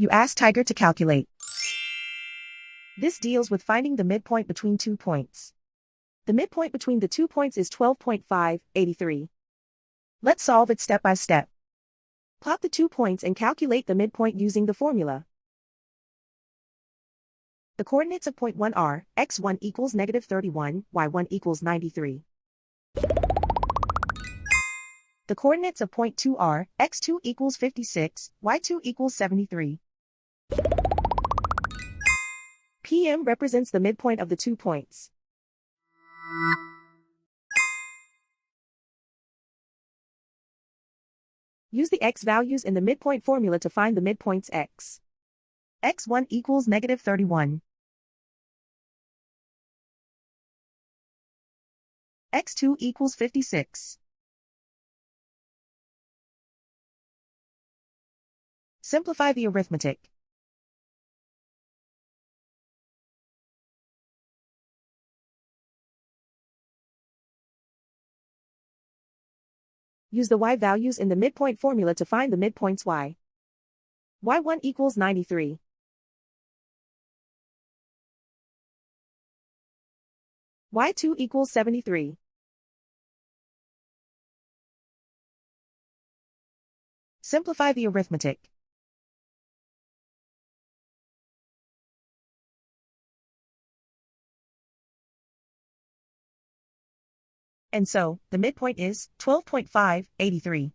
You ask Tiger to calculate. This deals with finding the midpoint between 2 points. The midpoint between the 2 points is 12.583. Let's solve it step by step. Plot the 2 points and calculate the midpoint using the formula. The coordinates of point 1 are, x1 equals -31, y1 equals 93. The coordinates of point 2 are, x2 equals 56, y2 equals 73. PM represents the midpoint of the 2 points. Use the x values in the midpoint formula to find the midpoints x. x1 equals -31. x2 equals 56. Simplify the arithmetic. Use the y values in the midpoint formula to find the midpoints y. y1 equals 93. y2 equals 73. Simplify the arithmetic. And so, the midpoint is 12.583.